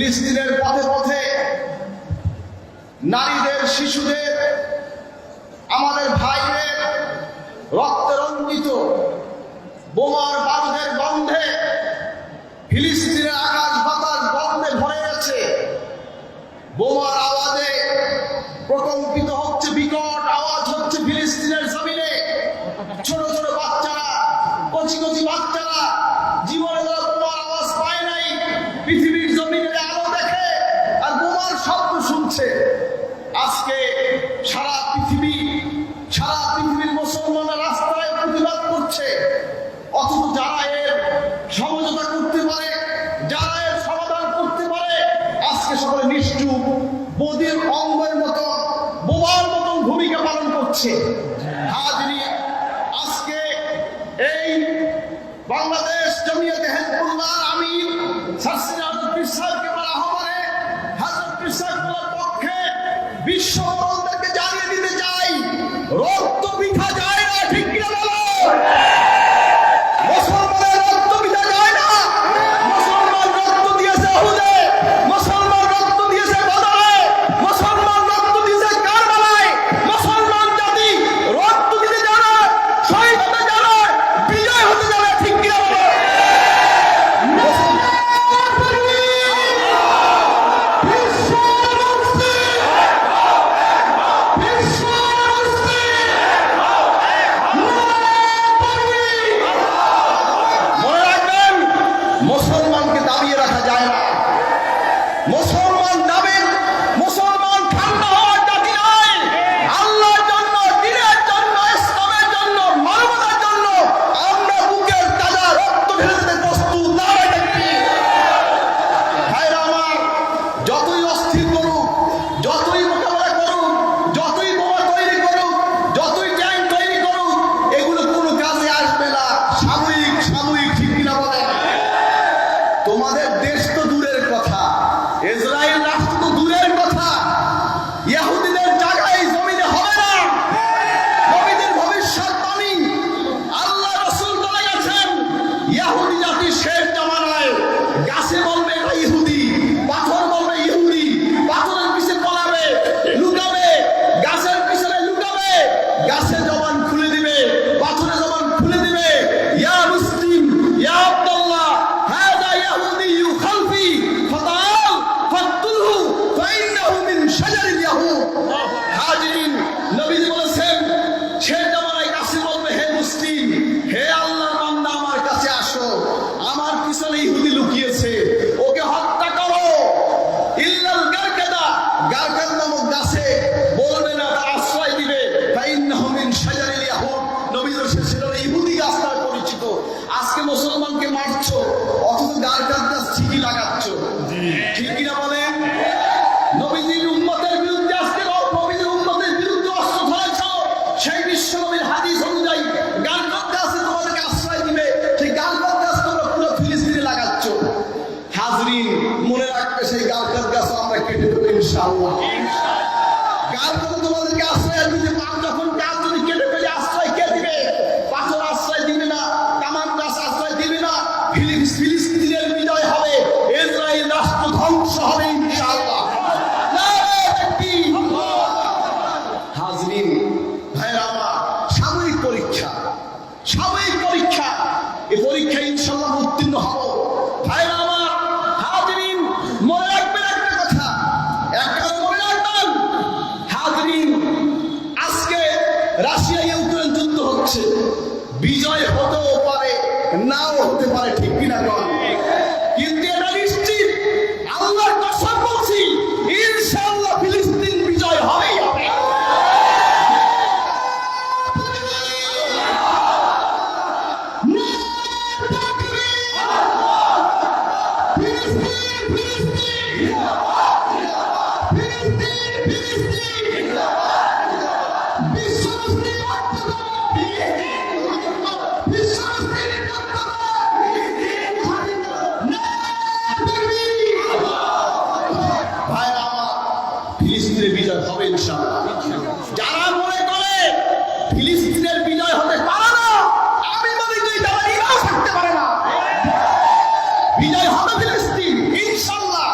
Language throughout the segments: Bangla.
ফিলিস্তিনের পথে পথে নারীদের, শিশুদের, আমাদের ভাইদের রক্তে রঞ্জিত বোমার বারুদের গন্ধে ফিলিস্তিনের আকাশ বাতাস গন্ধে ভরে গেছে। বোমার আওয়াজে প্রকম্পিত হচ্ছে, বিকট আওয়াজ হচ্ছে ফিলিস্তিনের জমিনে। ছোট ছোট বাচ্চারা, কচি কচি বাচ্চারা জীবনে বোমার আওয়াজ পায় নাই, পৃথিবীর জমিনের আলো দেখে আর বোমার শব্দ শুনছে। আজকে সারা পৃথিবীর মুসলমানরা রাস্তায় প্রতিবাদ করছে, অথচ যারা এর সমঝোতা করতে পারে, যারা এর সমাধান করতে পারে, আজকে সকলে নিষ্ঠুর বদির অঙ্গের মতো বোমার মতন ভূমিকা পালন করছে। হাজরিন, আজকে এই বাংলাদেশ জমিয়তে হিজবুল্লাহর আমির শাস্ত্রী হযরত পীর সাহেব কেবলার আহ্বানে হযরত পীর সাহেবের পক্ষে বিশ্ব মুসলমানদেরকে জানিয়ে দিতে চাই, রক্ত বৃথা যায় না। ঠিক কিনা বলো? মুসলমানের রক্ত বৃথা যায় না। মুসলমান রক্ত দিয়েছে উহুদে, মুসলমান রক্ত দিয়েছে বদরে, মুসলমান রক্ত দিয়েছে কারবালায়। মুসলমান জাতি রক্ত দিতে জানে, শহীদ হতে জানে, বিজয় হতে জানে। ঠিক কিনা বলো? মুসলমানকে দাবিয়ে রাখা যায় না। মুসলমান ঠান্ডা হওয়ার জাতি নয়। আল্লাহর জন্য, দ্বীনের জন্য, ইসলামের জন্য, মানবতার জন্য আমরা বুকের তাজা রক্ত ঢেলে দিতে প্রস্তুত। না ভাইরা আমার, যতই অস্থির করুক, যতই মোকাবেলা করুক, যতই বোমা তৈরি করুক, যতই ট্যাঙ্ক তৈরি করুক, এগুলো কোনো কাজে আসবে না। সাময়িক। ঠিক কিনা বলে? তোমাদের দেশ তো দূরের কথা, ইসরায়েল রাষ্ট্র তো দূরের কথা, ইহুদিদের জায়গায় জমিনে হবে না। নবীদের ভবিষ্যৎবাণী আল্লাহ রাসূল বলে গেছেন, ইহুদি জাতি শেষ জামানায় গাছে বলবে এটা ইহুদি, পাথর বলবে ইহুদি, পাথরের পিছনে পলাবে, লুকাবে, গাছের পিছনে লুকাবে, গাছে জবান খুলে দিবে, পাথরে জবান খুলে দিবে। ইয়া মুসলিম, ইয়া আব্দুল্লাহ, হাযা ইয়াহুদি খালফি ফাতাল ফাতুলহু ফাইন্নাহু মিন শাজারিল ইয়াহুদ। হাজিরিন, নবীজি বলেছেন, শেষ জামানায় গাছে বলবে, হে মুসলিম, হে আল্লাহর বান্দা, আমার কাছে আসো, আমার পিছনে ইহুদি লুকিয়েছে, ওকে হত্যা করো। ইল্লাল গারকাদা, গারকাদ নামক গাছে বলবে না, তার আশ্রয় দিবে। ফাইন্নাহু মিন শাজারিল ইয়াহুদ। নবীজি বলেছেন, সেটা ইহুদি গাছ নামে পরিচিত। আজকে মুসলমানকে মারছো, অথচ গারকাদ গাছ ঠিকই লাগাচ্ছ। ঠিক কিনা বলেন? নবীজির উম্মতের বিরুদ্ধে আজকে নবীজির উম্মতের বিরুদ্ধে অস্ত্র ধরেছ, সেই বিশ্ব নবীর হাদিস অনুযায়ী গারকাদ গাছে তোমাদেরকে আশ্রয় দিবে, সেই গারকাদ গাছ তোমরা পুরো ফিলিস্তিনে লাগাচ্ছ। হাজরিন, মনে রাখবে, সেই গারকাদ গাছ আমরা কেটে দেবো ইনশাআল্লাহ। গারকাদ তোমাদেরকে আশ্রয় দিতে পার, যখন গাছ যদি কেটে ফেলে আশ্রয় কে দিবে? পাথর আশ্রয় দিবে না, কামান গাছ আশ্রয় দিবে না। ফিলিস্তিনের বিজয় হবে, ইসরায়েল রাষ্ট্র ধ্বংস হবে ইনশাআল্লাহ। হাজরিন, ভাইরা আমার, সাময়িক পরীক্ষা। এই পরীক্ষা ইনশাআল্লাহ উত্তীর্ণ হব। ভাইরা আমার, হাজরিন, মনে রাখবেন একটা কথা, মনে রাখবেন হাজরিন, আজকে রাশিয়া ইউক্রেন যুদ্ধ হচ্ছে, বিজয় হতেও পারে, নাও হতে পারে। ঠিক কিনা বল? কিন্তু এটা নিশ্চিত, আল্লাহর কসম বলছি, ইনশাআল্লাহ ফিলিস্তিন বিজয় হবেই হবে। ফিলিস্তিনের বিজয় হবে ইনশাআল্লাহ। যারা মনে করে ফিলিস্তিনের বিজয় হতে পারে না, আমি মনে করি তারা ইরাও থাকতে পারে না। বিজয় হবে ফিলিস্তিন ইনশাআল্লাহ।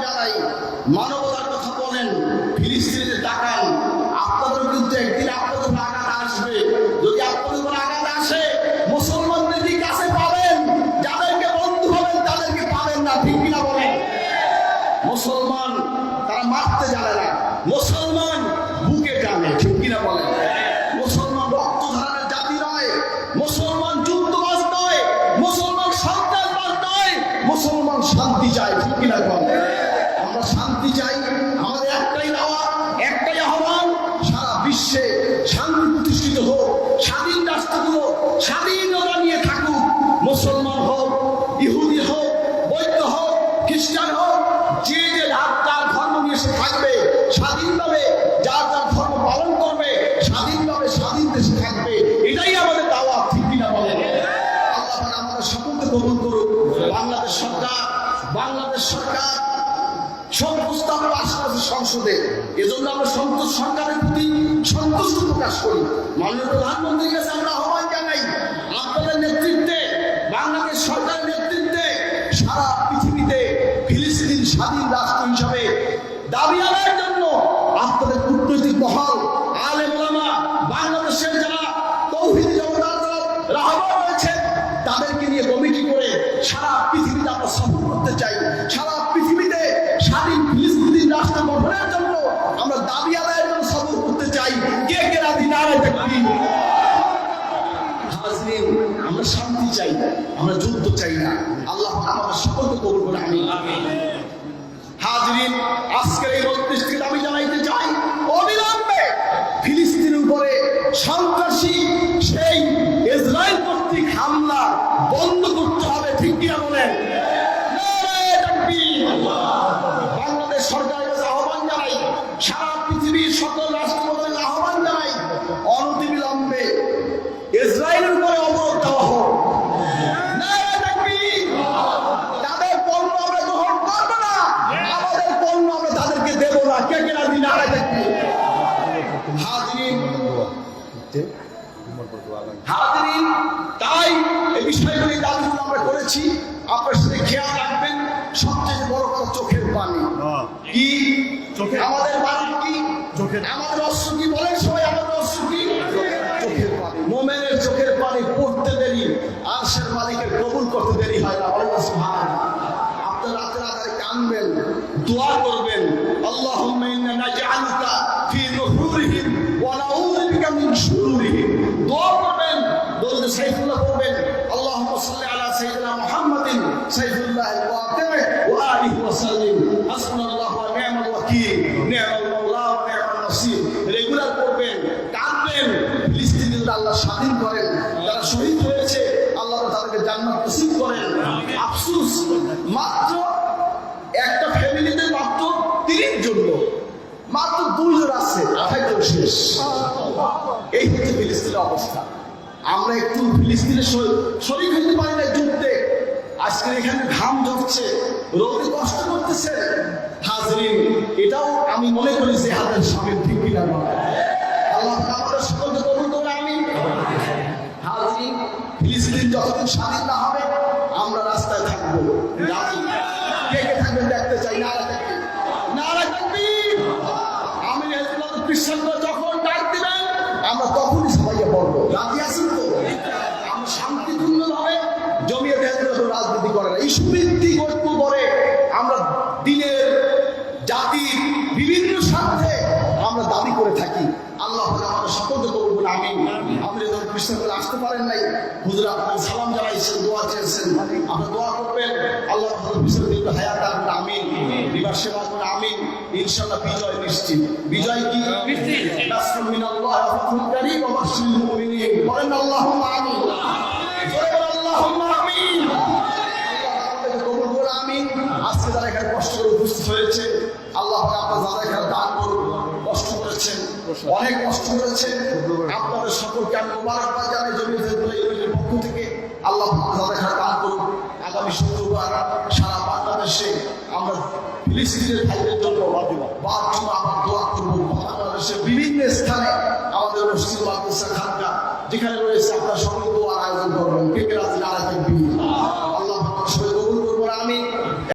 জানাই, মানবতার কথা বলেন, ফিলিস্তিনে তাকান, আপনাদের কিন্তু একদিন আপনাদের আঘাত আসবে। যদি আপনাদের কোনো আঘাত আসে, মুসলমানদের কি কাছে পাবেন, যাদেরকে বন্ধু হবেন তাদেরকে পাবেন না, ঠিক কিনা বলেন? মুসলমান তারা মারতে জানে না, মুসলমান বুকে টানে, ঠিক কিনা বলেন? মুসলমান রক্ত ধারণের জাতি নয়, মুসলমান যুদ্ধবাজ নয়, মুসলমান সন্ত্রাসবাজ নয়, মুসলমান শান্তি চায়, ঠিক কিনা বলেন? আমরা শান্তি চাই। আমাদের একটাই দাওয়া, একটাই আহ্বান, সারা বিশ্বে শান্তি প্রতিষ্ঠিত হোক, স্বাধীন রাষ্ট্রগুলো স্বাধীনতা নিয়ে থাকুক। মুসলমান হোক, ইহুদি হোক, বৌদ্ধ হোক, খ্রিস্টান হোক, যে যে যার ধর্ম নিয়ে সে থাকবে স্বাধীনভাবে, যার যার ধর্ম পালন করবে স্বাধীনভাবে, স্বাধীন দেশে থাকবে। এটাই আমাদের দাওয়া, ঠিক কিনা বলেন? আল্লাহ আমাদের সকলকে কবুল করুক। বাংলাদেশ সরকার সব প্রস্তাব পাশ করেছে সংসদে, এজন্য আমরা সরকারের প্রতি সন্তুষ্ট প্রকাশ করি। মাননীয় প্রধানমন্ত্রীর কাছে আমরা আহ্বান জানাই, আপনাদের নেতৃত্বে, বাংলাদেশ সরকারের নেতৃত্বে সারা পৃথিবীতে ফিলিস্তিন স্বাধীন রাষ্ট্র হিসাবে দাবি আদায়ের জন্য আপনাদের কূটনৈতিক মহল, আলেম ওলামা, বাংলাদেশের যারা তৌহিদি জনতার রাহবার রয়েছে তাদেরকে নিয়ে কমিটি করে সারা পৃথিবীতে আমরা সফর করতে চাই। সারা পৃথিবীতে স্বাধীন ফিলিস্তিন রাষ্ট্র গঠনের জন্য আমরা দাবি আদায়ের জন্য সফর করতে চাই। কে কে রাজি? নারায়ে তাকবীর। হাজরিন, আমরা শান্তি চাই, আমরা যুদ্ধ চাই না। আল্লাহ আমাদের সকলকে কবুল করে, আমিন। হাজরিন, আজকের এই বক্তব্য থেকে আমি জানাইতে চাই, অবিলম্বে ফিলিস্তিনের উপরে সন্ত্রাসী সেই ইসরায়েল কর্তৃক হামলা বন্ধ করতে হবে, ঠিক কিনা বলেন? নারায়ে তাকবীর। বাংলাদেশ সরকারের কাছে আহ্বান জানাই, সারা পৃথিবীর সকল রাষ্ট্রপতির আহ্বান জানাই, অনতিবিলম্বে ইসরায়েলের উপরে অবরোধ দেওয়া হোক। নারায়ে তাকবীর। তাদের পণ্য আমরা গ্রহণ করবো না, আমাদের পণ্য আমরা তাদেরকে দেব না। কে কে রাজি? নারায়ে তাকবীর। হাজরিন, তাই এই বিষয়গুলি দাবিগুলো আমরা করেছি। আপনার সাথে খেয়াল রাখবেন, সবচেয়ে বড় কথা চোখের পানি। কি আমাদের পানি? কি আমাদের অশ্রু? কি বলেন সবাই? আমাদের অশ্রু কি? চোখের পানি। মোমেনের চোখের পানি পড়তে দেরি, আরশের মালিকের কবুল করতে দেরি হয় না। আল্লাহ সুবহানাহু। আপনারা রাতে রাতে কাঁদবেন, দোয়া করবেন, আল্লাহুম্মা ইন্না নাজআলুকা ফি নুহুরিহিম ওয়া নাউযু বিকা মিন শুরুরিহিম। দোয়া করবেন, দরুদ সাইফুল্লাহ পড়বেন, আল্লাহুম্মা সাল্লি আলা সাইয়্যিদিনা মুহাম্মাদিন সাইফুল্লাহিল ওয়াকির ওয়া আলিহি ওয়া সাল্লিম। হাসবুনাল্লাহু ওয়া নি'মাল ওয়াকিল, নি'মাল মাওলা ওয়া নি'মান নাসির। রেগুলার করবেন, কাঁদবেন। ফিলিস্তিনিদের আল্লাহ স্বাধীন করেন, যারা শহীদ হয়েছে আল্লাহ তাদেরকে জান্নাত নসিব করেন। আফসোস, মাত্র একটা ফ্যামিলিতে মাত্র 30 জন লোক, মাত্র 2 জন আছে, 28 জন শেষ। এই হচ্ছে ফিলিস্তিনের অবস্থা। আমরা একটু ফিলিস্তিনের শরীর হতে পারি না যুদ্ধে। আজকে এখানে ঘাম ঝরছে, রোদে কষ্ট করতেছে। হাজরিন, এটাও আমি মনে করি জিহাদের শামিল, ঠিক কিনা? আল্লাহ আমাদের সকলকে কবুল করে, আমিন। হাজরিন, ফিলিস্তিন যতদিন স্বাধীন না হবে আমরা রাস্তায় থাকবো। রাজি? কে কে থাকবেন দেখতে চাই। নারায়ে তাকবীর। নারায়ে তাকবীর। আমি হেজবুল্লাহ খ্রিস্টানরা যখন ডাক দিবেন আমরা তখনই সবাইকে বলবো। রাজি আছেন তো? আমরা শান্তিপূর্ণভাবে জমিয়ত হেজবুল্লাহ রাজনীতি করে না, ইস্যুভিত্তিক ঐক্য করে আমরা দিনের, জাতির বিভিন্ন স্বার্থে আমরা দাবি করে থাকি। আল্লাহ আমাদের সকলকে কবুল করুন, আমিন। আপনি যখন খ্রিস্টানরা আসতে পারেন নাই, হুজুর আপনাকে সালাম জানাইছেন, দোয়া চেয়েছেন, আমরা দোয়া করবেন। আল্লাহ খ্রিস্টানদের হায়াত রাখবেন, আমিন। বিবাহ সেবা করুন, আমিন। ইনশাআল্লাহ বিজয় নিশ্চিত। বিজয় কি? নাসরুম মিনাল্লাহি ওয়া ফাতহুন কারীম ওয়া বাশশিরিল মুমিনিন। বলেন আল্লাহুম্মা আমিন। বলেন আল্লাহুম্মা আমিন। আজকে যারা এখানে কষ্ট করে উপস্থিত হয়েছে, আল্লাহ আপনার যারা এখানে দান করুন, কষ্ট করেছেন, অনেক কষ্ট করেছেন, আপনাদের সকলকে আমি মোবারকবাদ জানাই জমিয়ত হেজবুল্লাহের পক্ষ থেকে। আল্লাহ যারা এখানে দান করুন। আগামী শুক্রবার সারা বাংলাদেশে আমরা ফিলিস্তিনের ভাইদের জন্য আবার দোয়া করবো। বাংলাদেশের বিভিন্ন স্থানে আমাদের মসজিদ, মাদ্রাসা, খানকা যেখানে রয়েছে আপনারা সকলে